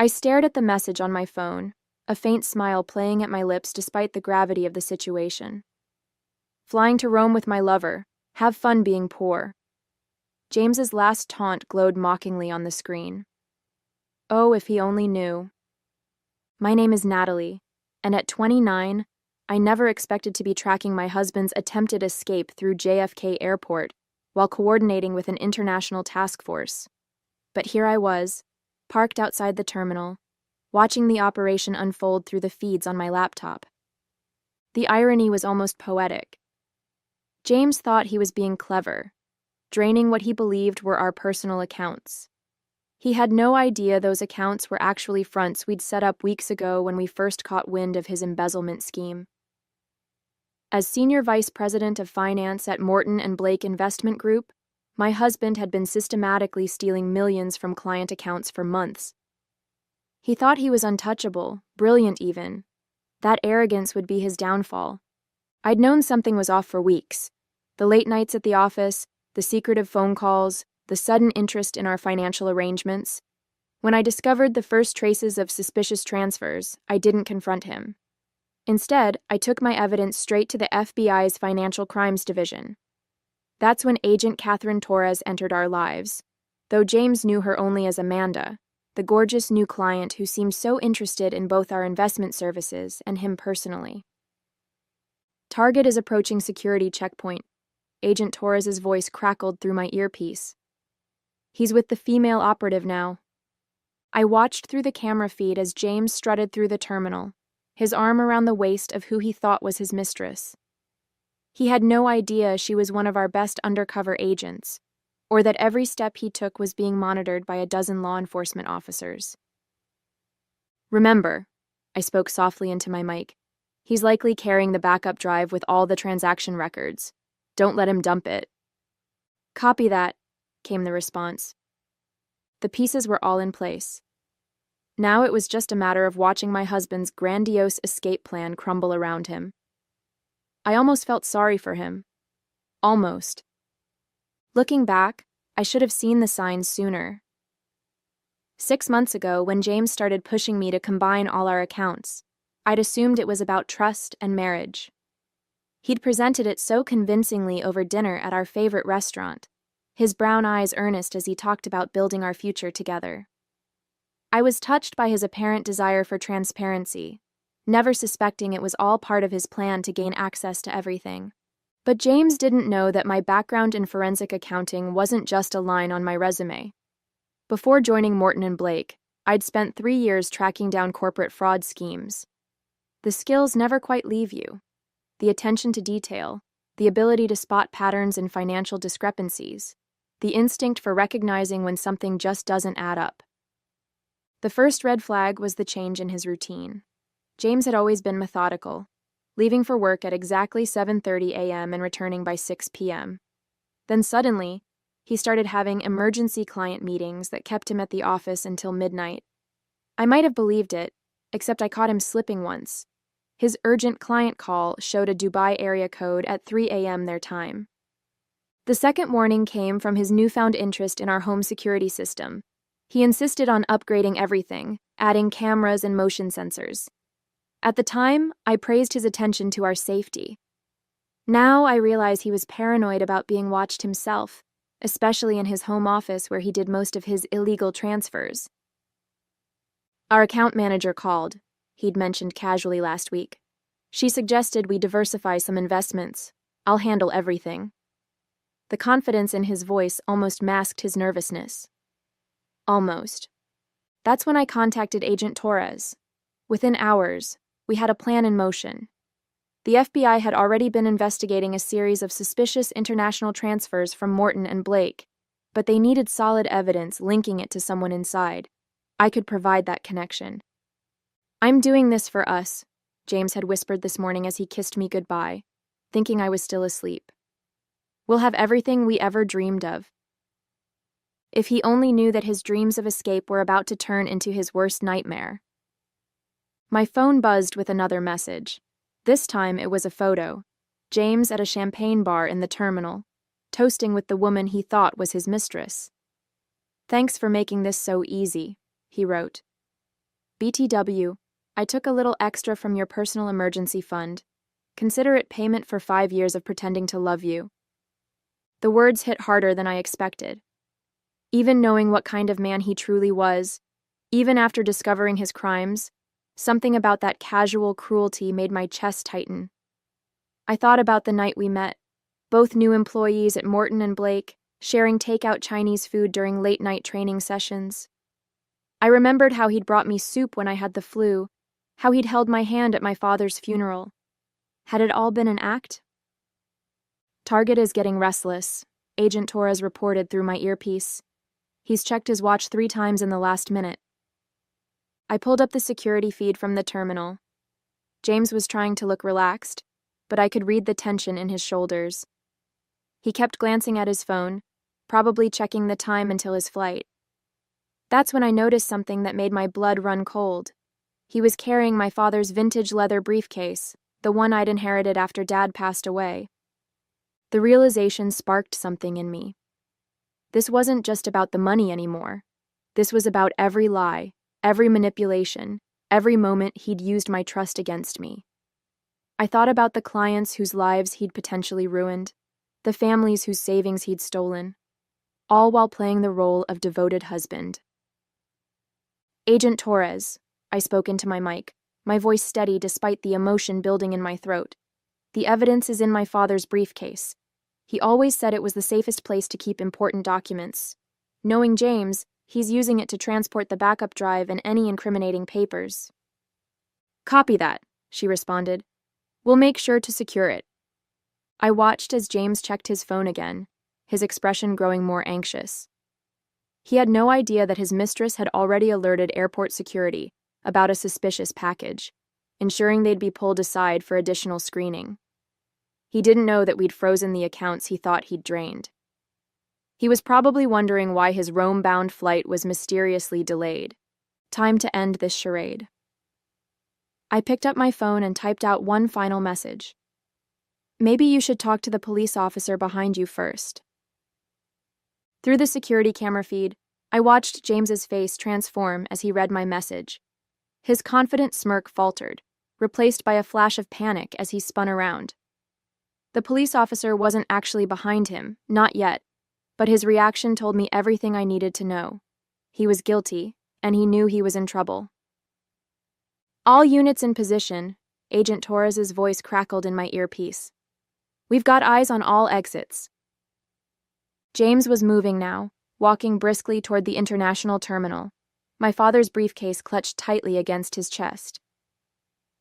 I stared at the message on my phone, a faint smile playing at my lips despite the gravity of the situation. Flying to Rome with my lover. Have fun being poor. James's last taunt glowed mockingly on the screen. Oh, if he only knew. My name is Natalie, and at 29, I never expected to be tracking my husband's attempted escape through JFK Airport while coordinating with an international task force. But here I was, parked outside the terminal, watching the operation unfold through the feeds on my laptop. The irony was almost poetic. James thought he was being clever, draining what he believed were our personal accounts. He had no idea those accounts were actually fronts we'd set up weeks ago when we first caught wind of his embezzlement scheme. As Senior Vice President of Finance at Morton & Blake Investment Group, my husband had been systematically stealing millions from client accounts for months. He thought he was untouchable, brilliant even. That arrogance would be his downfall. I'd known something was off for weeks. The late nights at the office, the secretive phone calls, the sudden interest in our financial arrangements. When I discovered the first traces of suspicious transfers, I didn't confront him. Instead, I took my evidence straight to the FBI's Financial Crimes Division. That's when Agent Catherine Torres entered our lives, though James knew her only as Amanda, the gorgeous new client who seemed so interested in both our investment services and him personally. Target is approaching security checkpoint. Agent Torres's voice crackled through my earpiece. He's with the female operative now. I watched through the camera feed as James strutted through the terminal, his arm around the waist of who he thought was his mistress. He had no idea she was one of our best undercover agents, or that every step he took was being monitored by a dozen law enforcement officers. Remember, I spoke softly into my mic, he's likely carrying the backup drive with all the transaction records. Don't let him dump it. Copy that, came the response. The pieces were all in place. Now it was just a matter of watching my husband's grandiose escape plan crumble around him. I almost felt sorry for him. Almost. Looking back, I should have seen the signs sooner. 6 months ago, when James started pushing me to combine all our accounts, I'd assumed it was about trust and marriage. He'd presented it so convincingly over dinner at our favorite restaurant, his brown eyes earnest as he talked about building our future together. I was touched by his apparent desire for transparency, never suspecting it was all part of his plan to gain access to everything. But James didn't know that my background in forensic accounting wasn't just a line on my resume. Before joining Morton & Blake, I'd spent 3 years tracking down corporate fraud schemes. The skills never quite leave you. The attention to detail, the ability to spot patterns in financial discrepancies, the instinct for recognizing when something just doesn't add up. The first red flag was the change in his routine. James had always been methodical, leaving for work at exactly 7:30 a.m. and returning by 6 p.m. Then suddenly, he started having emergency client meetings that kept him at the office until midnight. I might have believed it, except I caught him slipping once. His urgent client call showed a Dubai area code at 3 a.m. their time. The second warning came from his newfound interest in our home security system. He insisted on upgrading everything, adding cameras and motion sensors. At the time, I praised his attention to our safety. Now I realize he was paranoid about being watched himself, especially in his home office where he did most of his illegal transfers. Our account manager called. He'd mentioned casually last week. She suggested we diversify some investments. I'll handle everything. The confidence in his voice almost masked his nervousness. Almost. That's when I contacted Agent Torres. Within hours, we had a plan in motion. The FBI had already been investigating a series of suspicious international transfers from Morton & Blake, but they needed solid evidence linking it to someone inside. I could provide that connection. "I'm doing this for us," James had whispered this morning as he kissed me goodbye, thinking I was still asleep. "We'll have everything we ever dreamed of." If he only knew that his dreams of escape were about to turn into his worst nightmare. My phone buzzed with another message. This time it was a photo. James at a champagne bar in the terminal, toasting with the woman he thought was his mistress. "Thanks for making this so easy," he wrote. BTW, I took a little extra from your personal emergency fund. Consider it payment for 5 years of pretending to love you. The words hit harder than I expected. Even knowing what kind of man he truly was, even after discovering his crimes, something about that casual cruelty made my chest tighten. I thought about the night we met, both new employees at Morton and Blake, sharing takeout Chinese food during late-night training sessions. I remembered how he'd brought me soup when I had the flu, how he'd held my hand at my father's funeral. Had it all been an act? Target is getting restless, Agent Torres reported through my earpiece. He's checked his watch 3 times in the last minute. I pulled up the security feed from the terminal. James was trying to look relaxed, but I could read the tension in his shoulders. He kept glancing at his phone, probably checking the time until his flight. That's when I noticed something that made my blood run cold. He was carrying my father's vintage leather briefcase, the one I'd inherited after Dad passed away. The realization sparked something in me. This wasn't just about the money anymore. This was about every lie, every manipulation, every moment he'd used my trust against me. I thought about the clients whose lives he'd potentially ruined, the families whose savings he'd stolen, all while playing the role of devoted husband. Agent Torres, I spoke into my mic, my voice steady despite the emotion building in my throat. The evidence is in my father's briefcase. He always said it was the safest place to keep important documents. Knowing James, he's using it to transport the backup drive and any incriminating papers. Copy that, she responded. We'll make sure to secure it. I watched as James checked his phone again, his expression growing more anxious. He had no idea that his mistress had already alerted airport security about a suspicious package, ensuring they'd be pulled aside for additional screening. He didn't know that we'd frozen the accounts he thought he'd drained. He was probably wondering why his Rome-bound flight was mysteriously delayed. Time to end this charade. I picked up my phone and typed out one final message. Maybe you should talk to the police officer behind you first. Through the security camera feed, I watched James's face transform as he read my message. His confident smirk faltered, replaced by a flash of panic as he spun around. The police officer wasn't actually behind him, not yet, but his reaction told me everything I needed to know. He was guilty, and he knew he was in trouble. All units in position, Agent Torres's voice crackled in my earpiece. We've got eyes on all exits. James was moving now, walking briskly toward the international terminal, my father's briefcase clutched tightly against his chest.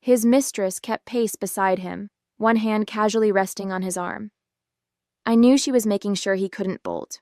His mistress kept pace beside him, one hand casually resting on his arm. I knew she was making sure he couldn't bolt.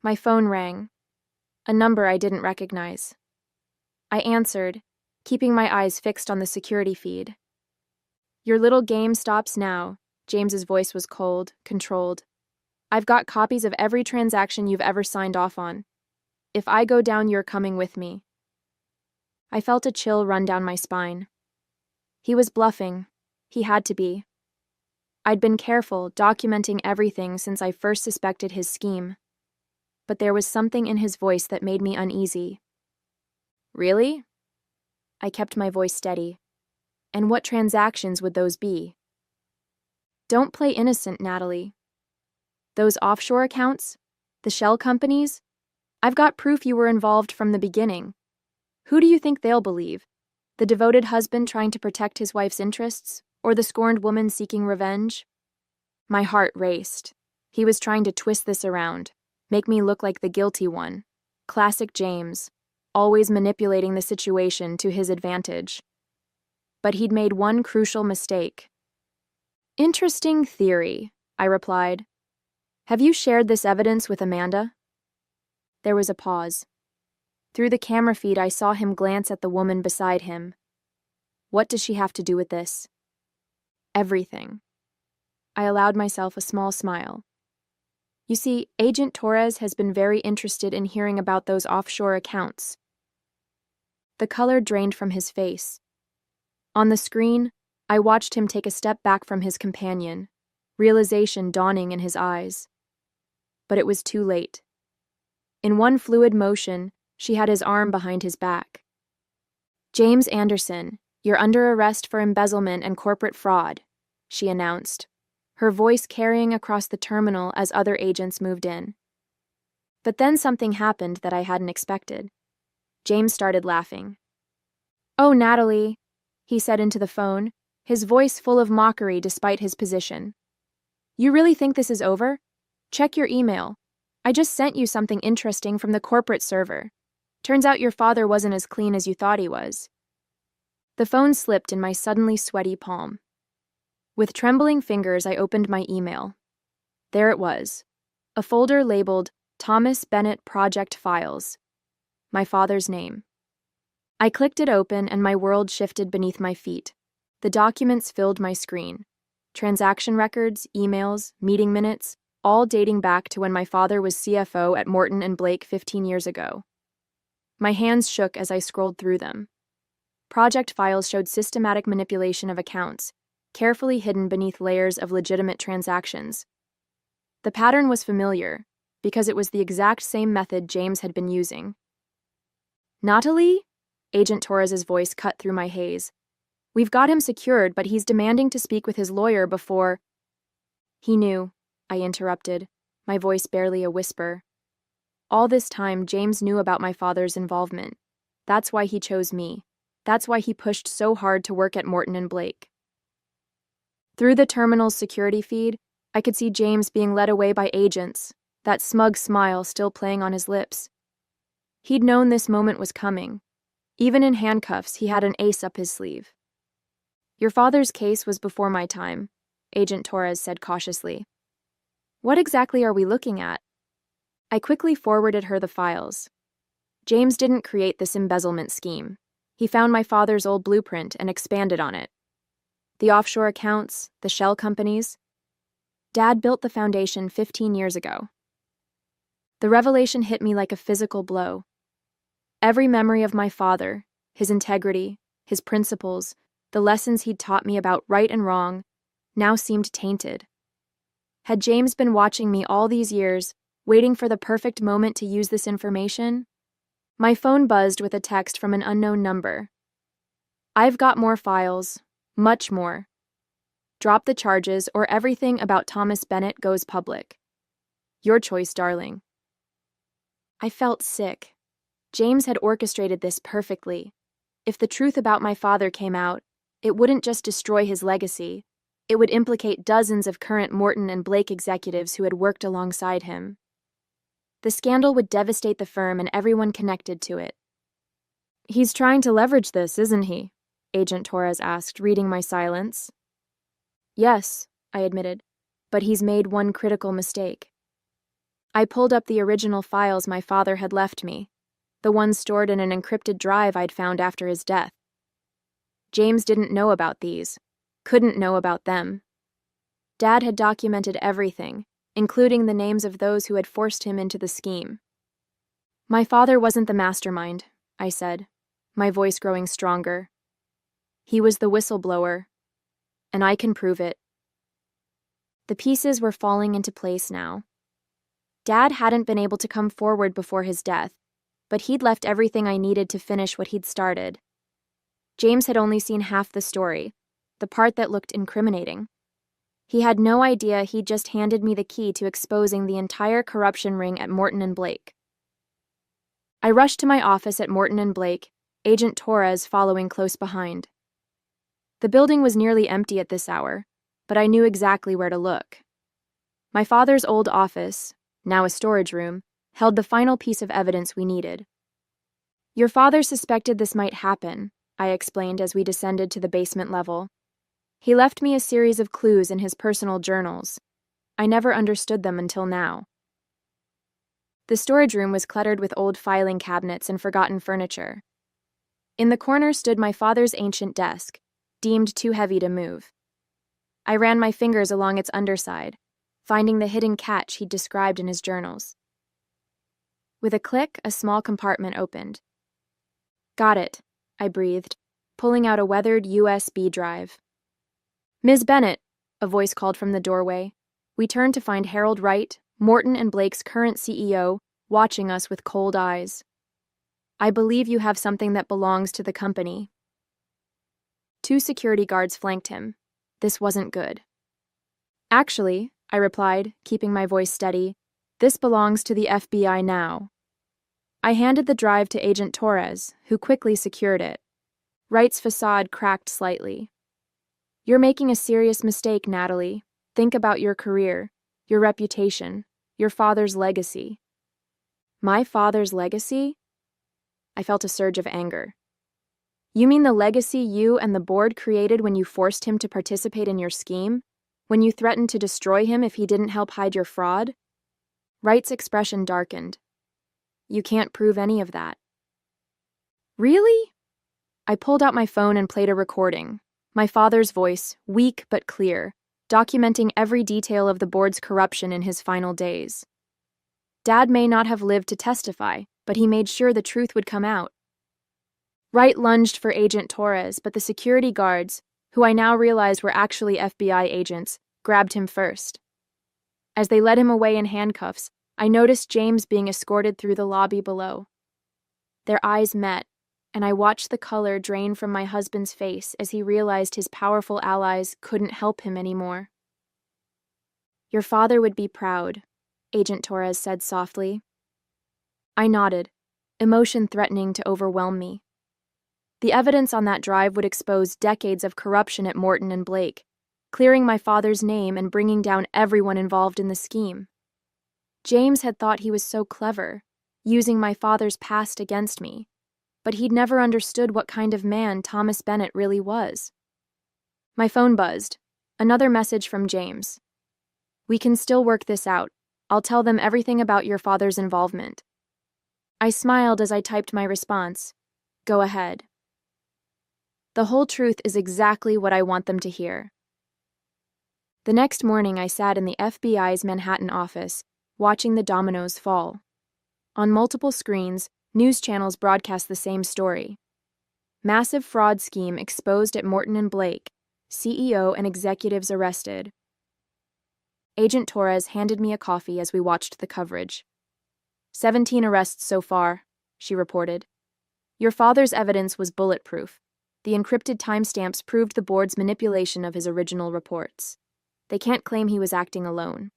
My phone rang, a number I didn't recognize. I answered, keeping my eyes fixed on the security feed. Your little game stops now, James's voice was cold, controlled. I've got copies of every transaction you've ever signed off on. If I go down, you're coming with me. I felt a chill run down my spine. He was bluffing. He had to be. I'd been careful, documenting everything since I first suspected his scheme. But there was something in his voice that made me uneasy. Really? I kept my voice steady. And what transactions would those be? Don't play innocent, Natalie. Those offshore accounts? The shell companies? I've got proof you were involved from the beginning. Who do you think they'll believe? The devoted husband trying to protect his wife's interests? Or the scorned woman seeking revenge? My heart raced. He was trying to twist this around, make me look like the guilty one. Classic James, always manipulating the situation to his advantage. But he'd made one crucial mistake. Interesting theory, I replied. Have you shared this evidence with Amanda? There was a pause. Through the camera feed, I saw him glance at the woman beside him. What does she have to do with this? Everything. I allowed myself a small smile. You see, Agent Torres has been very interested in hearing about those offshore accounts. The color drained from his face. On the screen, I watched him take a step back from his companion, realization dawning in his eyes. But it was too late. In one fluid motion, she had his arm behind his back. "James Anderson, you're under arrest for embezzlement and corporate fraud," she announced, her voice carrying across the terminal as other agents moved in. But then something happened that I hadn't expected. James started laughing. "Oh, Natalie," he said into the phone, his voice full of mockery despite his position. "You really think this is over? Check your email. I just sent you something interesting from the corporate server. Turns out your father wasn't as clean as you thought he was." The phone slipped in my suddenly sweaty palm. With trembling fingers, I opened my email. There it was, a folder labeled Thomas Bennett Project Files. My father's name. I clicked it open and my world shifted beneath my feet. The documents filled my screen. Transaction records, emails, meeting minutes, all dating back to when my father was CFO at Morton & Blake 15 years ago. My hands shook as I scrolled through them. Project files showed systematic manipulation of accounts, carefully hidden beneath layers of legitimate transactions. The pattern was familiar, because it was the exact same method James had been using. "Natalie?" Agent Torres's voice cut through my haze. "We've got him secured, but he's demanding to speak with his lawyer before—" "He knew," I interrupted, my voice barely a whisper. "All this time, James knew about my father's involvement. That's why he chose me. That's why he pushed so hard to work at Morton & Blake." Through the terminal's security feed, I could see James being led away by agents, that smug smile still playing on his lips. He'd known this moment was coming. Even in handcuffs, he had an ace up his sleeve. "Your father's case was before my time," Agent Torres said cautiously. "What exactly are we looking at?" I quickly forwarded her the files. James didn't create this embezzlement scheme. He found my father's old blueprint and expanded on it. The offshore accounts, the shell companies. Dad built the foundation 15 years ago. The revelation hit me like a physical blow. Every memory of my father, his integrity, his principles, the lessons he'd taught me about right and wrong, now seemed tainted. Had James been watching me all these years, waiting for the perfect moment to use this information? My phone buzzed with a text from an unknown number. "I've got more files, much more. Drop the charges or everything about Thomas Bennett goes public. Your choice, darling." I felt sick. James had orchestrated this perfectly. If the truth about my father came out, it wouldn't just destroy his legacy. It would implicate dozens of current Morton & Blake executives who had worked alongside him. The scandal would devastate the firm and everyone connected to it. "He's trying to leverage this, isn't he?" Agent Torres asked, reading my silence. "Yes," I admitted, "but he's made one critical mistake." I pulled up the original files my father had left me, the ones stored in an encrypted drive I'd found after his death. James didn't know about these, couldn't know about them. Dad had documented everything, including the names of those who had forced him into the scheme. "My father wasn't the mastermind," I said, my voice growing stronger. "He was the whistleblower, and I can prove it." The pieces were falling into place now. Dad hadn't been able to come forward before his death, but he'd left everything I needed to finish what he'd started. James had only seen half the story, the part that looked incriminating. He had no idea he'd just handed me the key to exposing the entire corruption ring at Morton & Blake. I rushed to my office at Morton & Blake, Agent Torres following close behind. The building was nearly empty at this hour, but I knew exactly where to look. My father's old office, now a storage room, held the final piece of evidence we needed. "Your father suspected this might happen," I explained as we descended to the basement level. "He left me a series of clues in his personal journals. I never understood them until now." The storage room was cluttered with old filing cabinets and forgotten furniture. In the corner stood my father's ancient desk, deemed too heavy to move. I ran my fingers along its underside, finding the hidden catch he'd described in his journals. With a click, a small compartment opened. "Got it," I breathed, pulling out a weathered USB drive. "Ms. Bennett," a voice called from the doorway. We turned to find Harold Wright, Morton & Blake's current CEO, watching us with cold eyes. I believe you have something that belongs to the company. 2 security guards flanked him. This wasn't good. Actually, I replied, keeping my voice steady, this belongs to the FBI now. I handed the drive to Agent Torres, who quickly secured it. Wright's facade cracked slightly. You're making a serious mistake, Natalie. Think about your career, your reputation, your father's legacy. My father's legacy? I felt a surge of anger. You mean the legacy you and the board created when you forced him to participate in your scheme? When you threatened to destroy him if he didn't help hide your fraud? Wright's expression darkened. You can't prove any of that. Really? I pulled out my phone and played a recording. My father's voice, weak but clear, documenting every detail of the board's corruption in his final days. Dad may not have lived to testify, but he made sure the truth would come out. Wright lunged for Agent Torres, but the security guards, who I now realized were actually FBI agents, grabbed him first. As they led him away in handcuffs, I noticed James being escorted through the lobby below. Their eyes met, and I watched the color drain from my husband's face as he realized his powerful allies couldn't help him anymore. Your father would be proud, Agent Torres said softly. I nodded, emotion threatening to overwhelm me. The evidence on that drive would expose decades of corruption at Morton and Blake, clearing my father's name and bringing down everyone involved in the scheme. James had thought he was so clever, using my father's past against me, but he'd never understood what kind of man Thomas Bennett really was. My phone buzzed. Another message from James. We can still work this out. I'll tell them everything about your father's involvement. I smiled as I typed my response. Go ahead. The whole truth is exactly what I want them to hear. The next morning, I sat in the FBI's Manhattan office, watching the dominoes fall. On multiple screens, news channels broadcast the same story. Massive fraud scheme exposed at Morton and Blake, CEO and executives arrested. Agent Torres handed me a coffee as we watched the coverage. 17 arrests so far, she reported. Your father's evidence was bulletproof. The encrypted timestamps proved the board's manipulation of his original reports. They can't claim he was acting alone.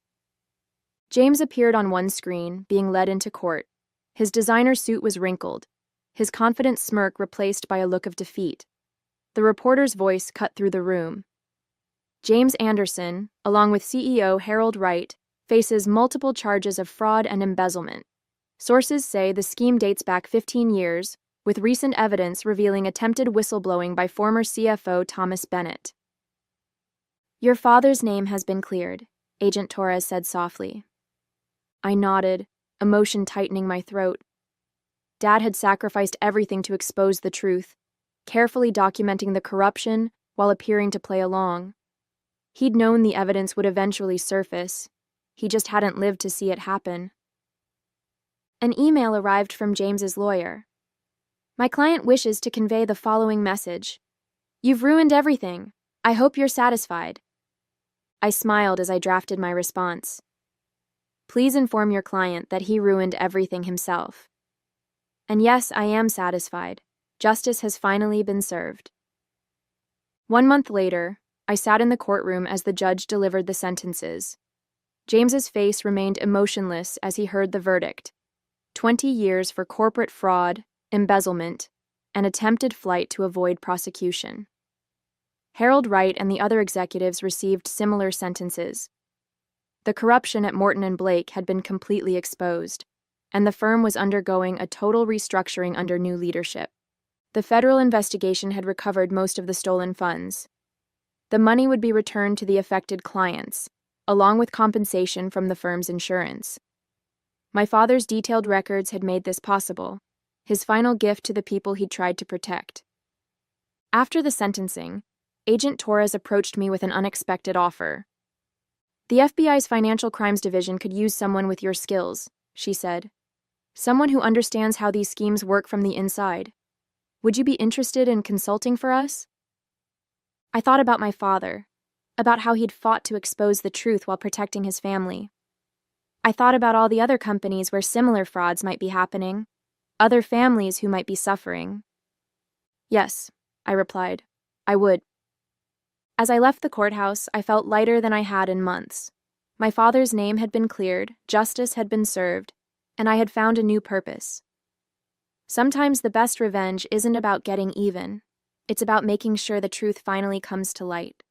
James appeared on one screen, being led into court. His designer suit was wrinkled, his confident smirk replaced by a look of defeat. The reporter's voice cut through the room. James Anderson, along with CEO Harold Wright, faces multiple charges of fraud and embezzlement. Sources say the scheme dates back 15 years, with recent evidence revealing attempted whistleblowing by former CFO Thomas Bennett. Your father's name has been cleared, Agent Torres said softly. I nodded, emotion tightening my throat. Dad had sacrificed everything to expose the truth, carefully documenting the corruption while appearing to play along. He'd known the evidence would eventually surface. He just hadn't lived to see it happen. An email arrived from James's lawyer. My client wishes to convey the following message. You've ruined everything. I hope you're satisfied. I smiled as I drafted my response. Please inform your client that he ruined everything himself. And yes, I am satisfied. Justice has finally been served. 1 month later, I sat in the courtroom as the judge delivered the sentences. James's face remained emotionless as he heard the verdict. 20 years for corporate fraud, embezzlement, and attempted flight to avoid prosecution. Harold Wright and the other executives received similar sentences. The corruption at Morton and Blake had been completely exposed, and the firm was undergoing a total restructuring under new leadership. The federal investigation had recovered most of the stolen funds. The money would be returned to the affected clients, along with compensation from the firm's insurance. My father's detailed records had made this possible, his final gift to the people he'd tried to protect. After the sentencing, Agent Torres approached me with an unexpected offer. The FBI's Financial Crimes Division could use someone with your skills, she said. Someone who understands how these schemes work from the inside. Would you be interested in consulting for us? I thought about my father, about how he'd fought to expose the truth while protecting his family. I thought about all the other companies where similar frauds might be happening, other families who might be suffering. Yes, I replied. I would. As I left the courthouse, I felt lighter than I had in months. My father's name had been cleared, justice had been served, and I had found a new purpose. Sometimes the best revenge isn't about getting even. It's about making sure the truth finally comes to light.